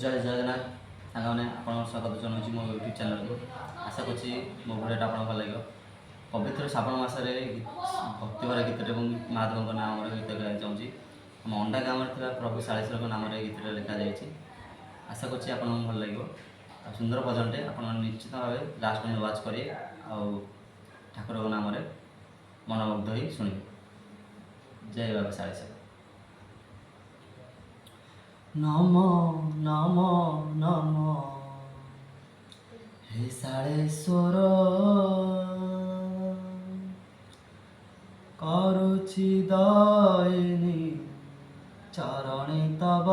जय जगन्नाथ साने आप स्वागत जनाऊँ मो यूट्यूब चैनल को। आशा करुँची मो भिडियोटा आप भल लगे। पवित्र श्रावण मसरे भक्तिभर गीत महादेव नाम गीत गाई चाहूँगी। आम अंडा गाँव में प्रभु शालेश्वर नाम गीत लिखा जाए। आशा करुँची आप भल लगे। सुंदर भजनटे आप निश्चित भाव लास्ट में वाच करेंगे ठाकुर नाम मनमुग्ध हो शुणे। जय बाबा शालेश्वर। नमो नमो नमो हे शालेश्वर करुछि दयिनी चरणे तव।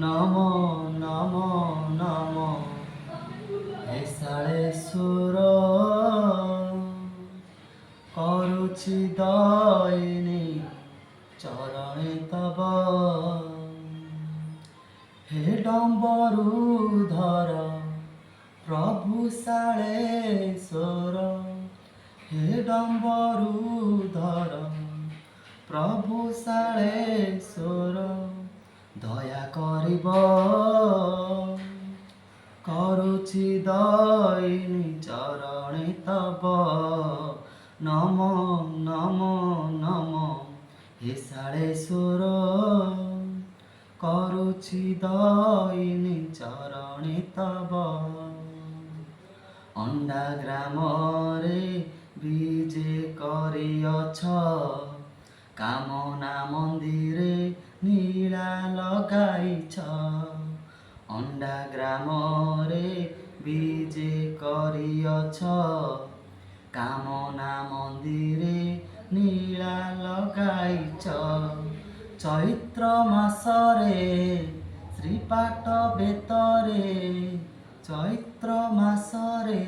नमो नमो नमो हे शालेश्वर करुछि दयिनी चरणे तव। हे डम्बरुधर प्रभु शालेश्वर हे डम्बरुधर प्रभु शालेश्वर दया करिब करुछि दयिनी चरणे तव। नमो नमो नमो हे शालेश्वर करुछि दयिनी चरणे तव। अंडा ग्राम रे बीजे करिअछ कामना मंदिरे नीला लगाइछ। अंडा ग्राम रे बीजे करिअछ कामना मंदिरे नीला लगाइछ। चैत्र मासरे श्रीपाठ बेतरे चैत्र मासरे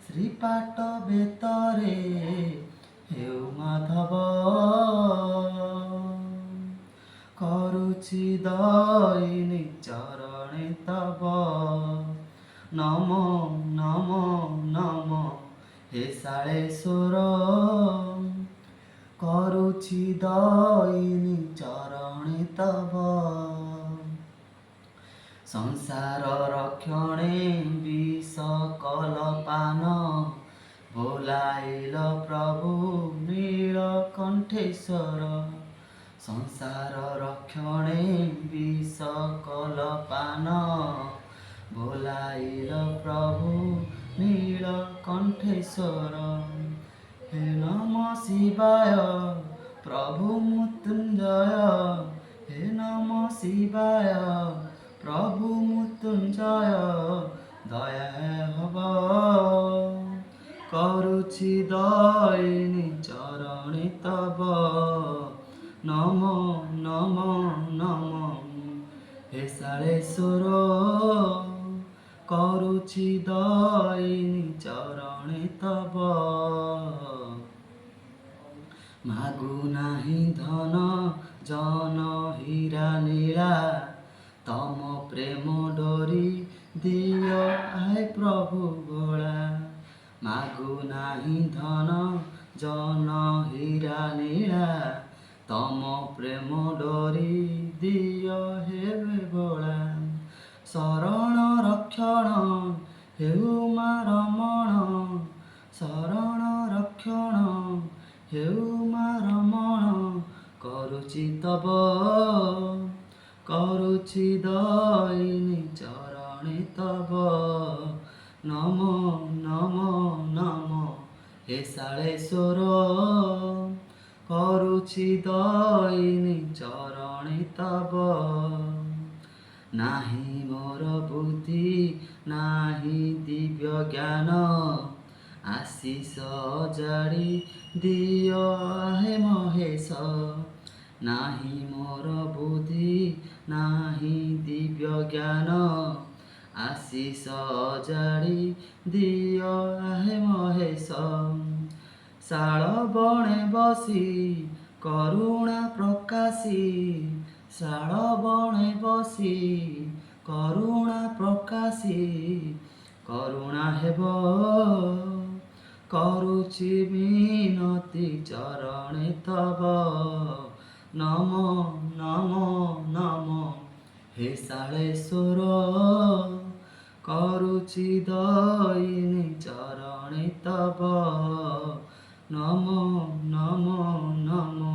श्रीपाठ बेतरे हेउ माधव करुछि दयिनी चरणे तव। नमो नमो नमो हे शालेश्वर करुछि दयिनी चरणे तव। संसार रक्षणे विष कलपान बोलाइल प्रभु नीलकंठेश्वर। संसार रक्षणे विष कलपान बोलाइल प्रभु नीलकंठेश्वर। हे नमः शिवाय प्रभु मृत्युंजय हे नमः शिवाय प्रभु मृत्युंजय दया हब करुछि दयिनी चरणे तव। नमो नमो नमो हे शालेश्वर करुछि दयिनी चरणे तव। मागु नाही धन जन हीरा नीला तम प्रेम डोरी दियो आए प्रभु भोला। मागु नाही धन जन हीरा नीला तम प्रेम डोरी दियो हे भोला। शरण रक्षण हेउ मा रमण शरण रक्षण हेउ मा रमण करुछि तव करुछि दयिनी चरणे तव। नमो नमो नमो हे शालेश्वर करुछि दयिनी चरणे तव। नाही मोर बुद्धि नाही दिव्य ज्ञान आशीष जाड़ी दियो हे महेश। नाही मोर बुद्धि नाही दिव्य ज्ञान आशीष जाड़ी दियो हे महेश। शाल बणे बसी करुणा प्रकाशी शाल बणे बसी करुणा प्रकाशी करुणा हेब करुछि विनती चरणे तव। नमो नमो শাଳেশ্বর କରୁଛି ଦଇନି ଚରଣେ ତବ ନମ ନମ ନମ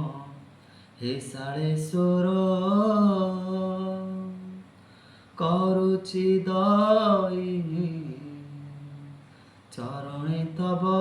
হে শাଳେଶ୍ୱର କରୁଛି ଦଇନି ଚରଣେ ତବ